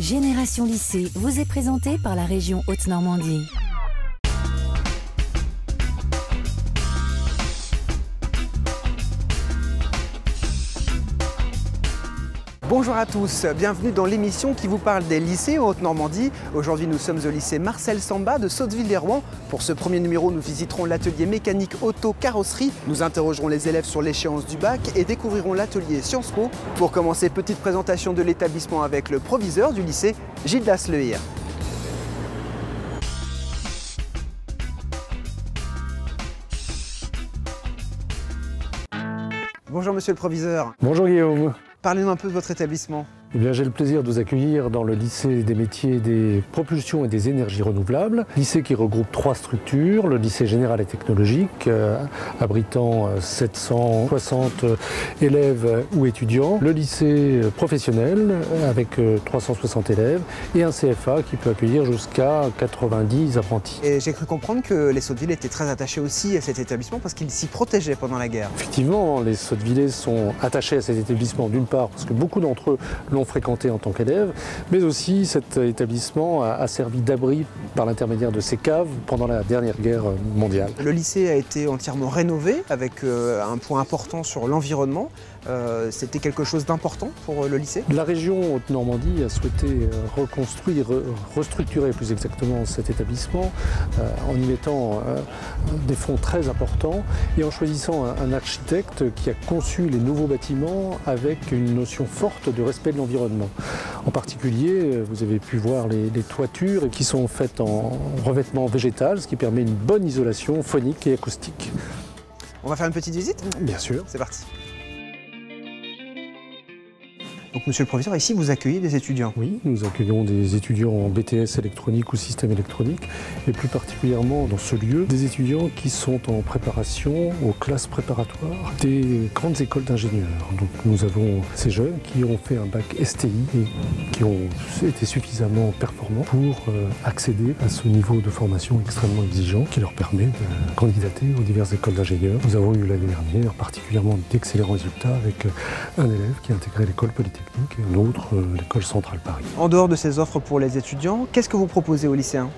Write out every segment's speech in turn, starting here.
Génération Lycée vous est présenté par la région Haute-Normandie. Bonjour à tous, bienvenue dans l'émission qui vous parle des lycées en Haute-Normandie. Aujourd'hui nous sommes au lycée Marcel Samba de Sotteville-lès-Rouen. Pour ce premier numéro, nous visiterons l'atelier mécanique auto-carrosserie. Nous interrogerons les élèves sur l'échéance du bac et découvrirons l'atelier Sciences Po. Pour commencer, petite présentation de l'établissement avec le proviseur du lycée, Gildas Lehir. Bonjour monsieur le proviseur. Bonjour Guillaume. Parlez-nous un peu de votre établissement. Eh bien, j'ai le plaisir de vous accueillir dans le lycée des métiers des propulsions et des énergies renouvelables. Lycée qui regroupe 3 structures, le lycée général et technologique, abritant 760 élèves ou étudiants, le lycée professionnel avec 360 élèves et un CFA qui peut accueillir jusqu'à 90 apprentis. Et j'ai cru comprendre que les Sottevillais étaient très attachés aussi à cet établissement parce qu'ils s'y protégeaient pendant la guerre. Effectivement, les Sottevillais sont attachés à cet établissement d'une part parce que beaucoup d'entre eux l'ont fréquenté en tant qu'élève, mais aussi cet établissement a servi d'abri par l'intermédiaire de ses caves pendant la dernière guerre mondiale. Le lycée a été entièrement rénové avec un point important sur l'environnement. C'était quelque chose d'important pour le lycée. La région Haute-Normandie a souhaité reconstruire, restructurer plus exactement cet établissement en y mettant des fonds très importants et en choisissant un architecte qui a conçu les nouveaux bâtiments avec une notion forte de respect de l'environnement. En particulier, vous avez pu voir les toitures qui sont faites en revêtement végétal, ce qui permet une bonne isolation phonique et acoustique. On va faire une petite visite ? Bien sûr. C'est parti. Donc monsieur le proviseur, ici vous accueillez des étudiants? Oui, nous accueillons des étudiants en BTS électronique ou système électronique et plus particulièrement dans ce lieu, des étudiants qui sont en préparation aux classes préparatoires des grandes écoles d'ingénieurs. Donc nous avons ces jeunes qui ont fait un bac STI et qui ont été suffisamment performants pour accéder à ce niveau de formation extrêmement exigeant qui leur permet de candidater aux diverses écoles d'ingénieurs. Nous avons eu l'année dernière particulièrement d'excellents résultats avec un élève qui a intégré l'école polytechnique et un autre, l'école centrale Paris. En dehors de ces offres pour les étudiants, qu'est-ce que vous proposez aux lycéens ?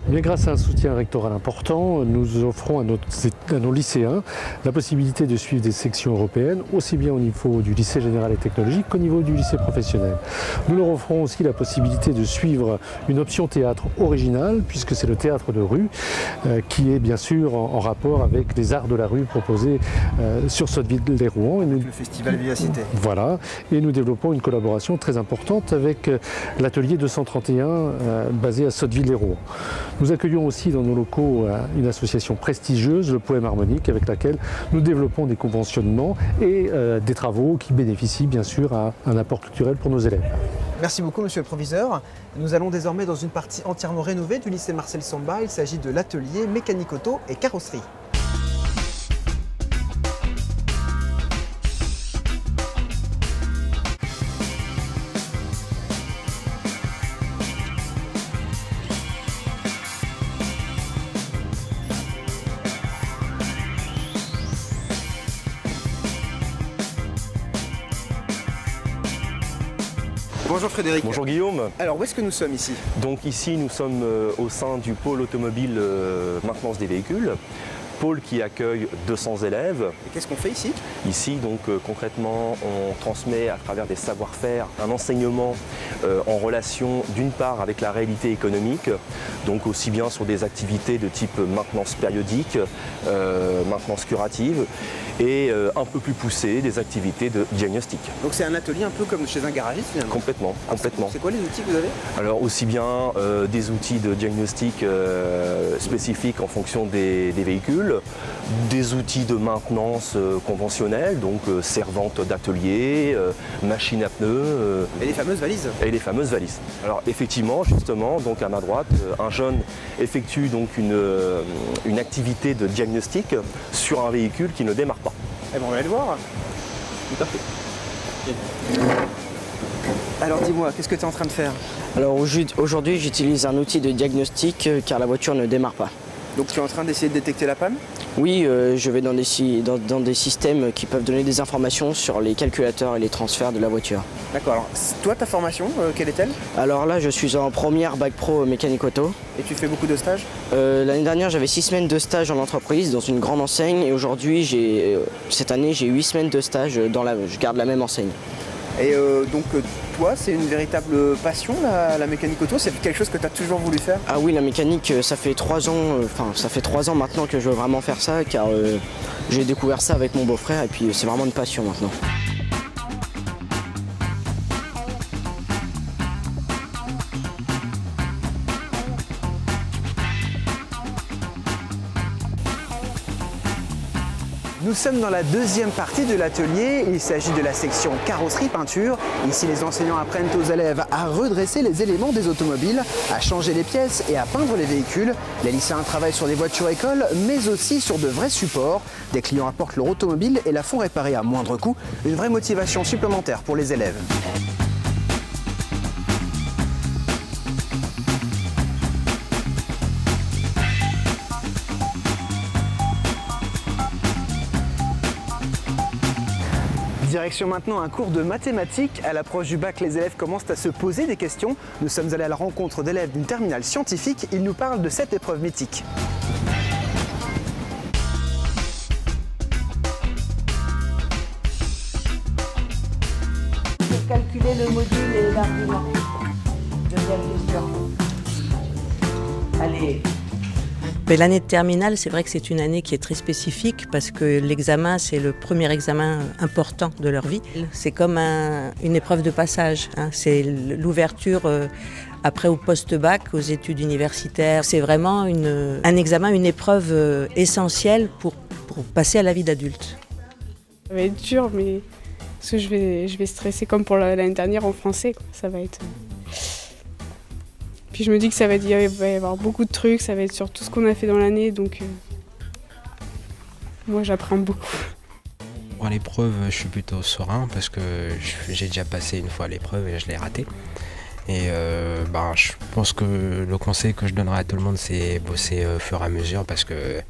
Bien, grâce à un soutien rectoral important, nous offrons à nos lycéens la possibilité de suivre des sections européennes, aussi bien au niveau du lycée général et technologique qu'au niveau du lycée professionnel. Nous leur offrons aussi la possibilité de suivre une option théâtre originale, puisque c'est le théâtre de rue, qui est bien sûr en rapport avec les arts de la rue proposés sur Sotteville-lès-Rouen. Le festival Vivacité. Voilà, et nous développons une collaboration très importante avec l'atelier 231 basé à Sotteville-lès-Rouen. Nous accueillons aussi dans nos locaux une association prestigieuse, le Poème Harmonique, avec laquelle nous développons des conventionnements et des travaux qui bénéficient bien sûr à un apport culturel pour nos élèves. Merci beaucoup monsieur le proviseur. Nous allons désormais dans une partie entièrement rénovée du lycée Marcel Samba. Il s'agit de l'atelier mécanique auto et carrosserie. Bonjour Frédéric. Bonjour Guillaume. Alors où est-ce que nous sommes ici? Donc ici nous sommes au sein du pôle automobile maintenance des véhicules. Pôle qui accueille 200 élèves. Et qu'est-ce qu'on fait ici? Ici, donc concrètement, on transmet à travers des savoir-faire un enseignement en relation d'une part avec la réalité économique, donc aussi bien sur des activités de type maintenance périodique, maintenance curative, et un peu plus poussées, des activités de diagnostic. Donc c'est un atelier un peu comme chez un garagiste finalement? Complètement, complètement. C'est quoi les outils que vous avez? Alors aussi bien des outils de diagnostic spécifiques en fonction des véhicules, des outils de maintenance conventionnels, donc servantes d'atelier, machines à pneus. Et les fameuses valises? Et les fameuses valises. Alors effectivement, justement, donc à ma droite, un jeune effectue donc une activité de diagnostic sur un véhicule qui ne démarre pas. Eh ben on va aller le voir. Tout à fait. Alors dis-moi, qu'est-ce que tu es en train de faire? Alors aujourd'hui, j'utilise un outil de diagnostic car la voiture ne démarre pas. Donc tu es en train d'essayer de détecter la panne? Oui, je vais dans des systèmes qui peuvent donner des informations sur les calculateurs et les transferts de la voiture. D'accord, alors toi ta formation, quelle est-elle? Alors là, je suis en première bac pro mécanique auto. Et tu fais beaucoup de stages? L'année dernière, j'avais 6 semaines de stage en entreprise dans une grande enseigne et aujourd'hui, cette année, j'ai 8 semaines de stage je garde la même enseigne. Et donc toi, c'est une véritable passion la mécanique auto? C'est quelque chose que tu as toujours voulu faire? Ah oui, la mécanique, ça fait 3 ans, ça fait 3 ans maintenant que je veux vraiment faire ça car j'ai découvert ça avec mon beau-frère et puis c'est vraiment une passion maintenant. Nous sommes dans la deuxième partie de l'atelier. Il s'agit de la section carrosserie peinture. Ici, les enseignants apprennent aux élèves à redresser les éléments des automobiles, à changer les pièces et à peindre les véhicules. Les lycéens travaillent sur des voitures écoles, mais aussi sur de vrais supports. Des clients apportent leur automobile et la font réparer à moindre coût. Une vraie motivation supplémentaire pour les élèves. Direction maintenant un cours de mathématiques. À l'approche du bac, les élèves commencent à se poser des questions. Nous sommes allés à la rencontre d'élèves d'une terminale scientifique. Ils nous parlent de cette épreuve mythique. Pour calculer le module et l'argument. Deuxième question. Allez. L'année de terminale, c'est vrai que c'est une année qui est très spécifique parce que l'examen, c'est le premier examen important de leur vie. C'est comme une épreuve de passage, hein. C'est l'ouverture après au post-bac, aux études universitaires. C'est vraiment un examen, une épreuve essentielle pour passer à la vie d'adulte. Ça va être dur, mais parce que je vais stresser comme pour l'année dernière en français, quoi. Ça va être... Puis je me dis que il va y avoir beaucoup de trucs, ça va être sur tout ce qu'on a fait dans l'année, donc moi j'apprends beaucoup. Pour l'épreuve, je suis plutôt serein parce que j'ai déjà passé une fois l'épreuve et je l'ai ratée. Et je pense que le conseil que je donnerais à tout le monde, c'est bosser au fur et à mesure parce que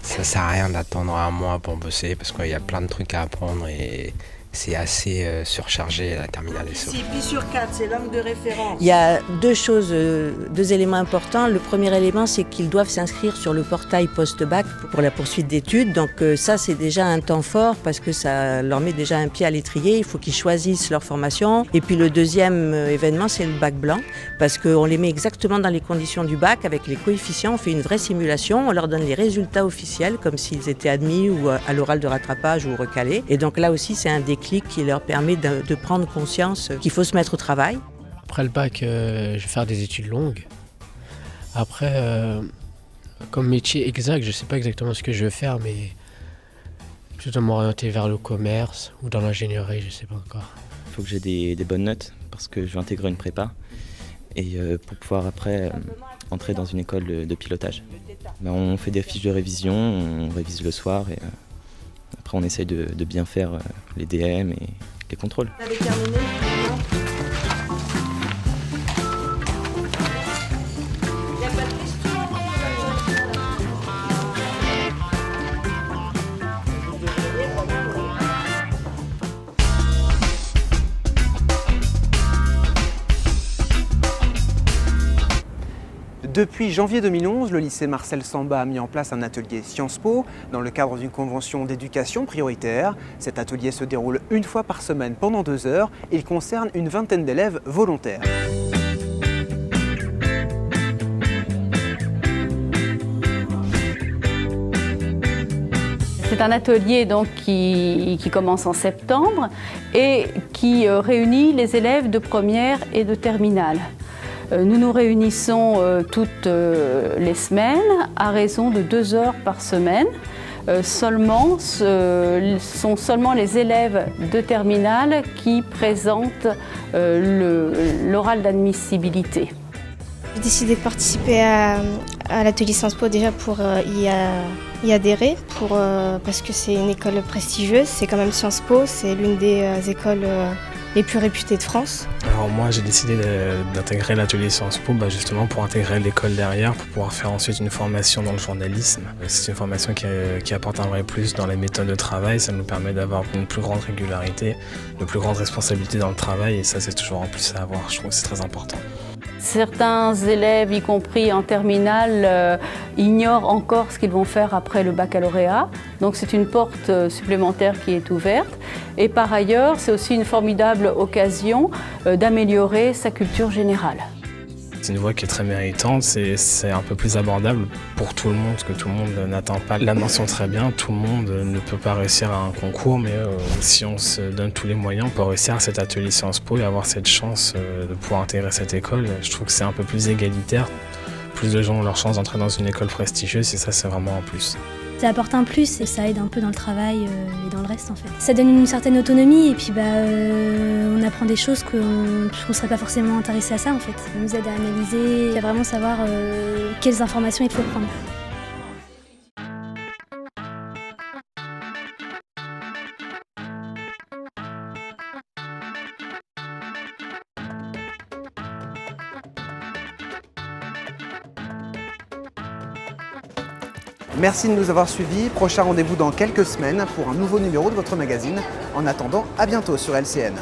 ça sert à rien d'attendre un mois pour bosser parce qu'il y a plein de trucs à apprendre et c'est assez surchargé la terminale SO. Pi sur 4, c'est langue de référence. Il y a deux éléments importants. Le premier élément, c'est qu'ils doivent s'inscrire sur le portail post-bac pour la poursuite d'études. Donc ça, c'est déjà un temps fort parce que ça leur met déjà un pied à l'étrier. Il faut qu'ils choisissent leur formation. Et puis le deuxième événement, c'est le bac blanc parce qu'on les met exactement dans les conditions du bac avec les coefficients. On fait une vraie simulation. On leur donne les résultats officiels comme s'ils étaient admis ou à l'oral de rattrapage ou recalés. Et donc là aussi, c'est un déclic qui leur permet de prendre conscience qu'il faut se mettre au travail. Après le bac, je vais faire des études longues. Après, comme métier exact, je ne sais pas exactement ce que je veux faire, mais plutôt m'orienter vers le commerce ou dans l'ingénierie, je ne sais pas encore. Il faut que j'ai des bonnes notes parce que je vais intégrer une prépa et pour pouvoir après entrer dans une école de pilotage. On fait des fiches de révision, on révise le soir et après on essaye de bien faire les DM et les contrôles. Vous avez terminé? Il n'y a pas de questions? Depuis janvier 2011, le lycée Marcel Samba a mis en place un atelier Sciences Po dans le cadre d'une convention d'éducation prioritaire. Cet atelier se déroule une fois par semaine pendant 2 heures et il concerne une vingtaine d'élèves volontaires. C'est un atelier donc, qui commence en septembre et qui réunit les élèves de première et de terminale. Nous nous réunissons toutes les semaines à raison de 2 heures par semaine. Ce sont seulement les élèves de terminale qui présentent l'oral d'admissibilité. J'ai décidé de participer à l'atelier Sciences Po déjà pour y adhérer, parce que c'est une école prestigieuse. C'est quand même Sciences Po, c'est l'une des écoles les plus réputés de France. Alors moi j'ai décidé d'intégrer l'atelier Sciences Po justement pour intégrer l'école derrière, pour pouvoir faire ensuite une formation dans le journalisme. C'est une formation qui apporte un vrai plus dans les méthodes de travail, ça nous permet d'avoir une plus grande régularité, de plus grande responsabilité dans le travail et ça c'est toujours en plus à avoir, je trouve que c'est très important. Certains élèves, y compris en terminale, ignorent encore ce qu'ils vont faire après le baccalauréat. Donc c'est une porte supplémentaire qui est ouverte. Et par ailleurs, c'est aussi une formidable occasion d'améliorer sa culture générale. C'est une voie qui est très méritante, c'est un peu plus abordable pour tout le monde, parce que tout le monde n'atteint pas la mention très bien, tout le monde ne peut pas réussir à un concours, mais si on se donne tous les moyens, on peut réussir à cet atelier Sciences Po et avoir cette chance de pouvoir intégrer cette école. Je trouve que c'est un peu plus égalitaire, plus de gens ont leur chance d'entrer dans une école prestigieuse et ça c'est vraiment un plus. Ça apporte un plus et ça aide un peu dans le travail et dans le reste en fait. Ça donne une certaine autonomie et puis on apprend des choses qu'on ne serait pas forcément intéressé à ça en fait. Ça nous aide à analyser et à vraiment savoir quelles informations il faut prendre. Merci de nous avoir suivis. Prochain rendez-vous dans quelques semaines pour un nouveau numéro de votre magazine. En attendant, à bientôt sur LCN.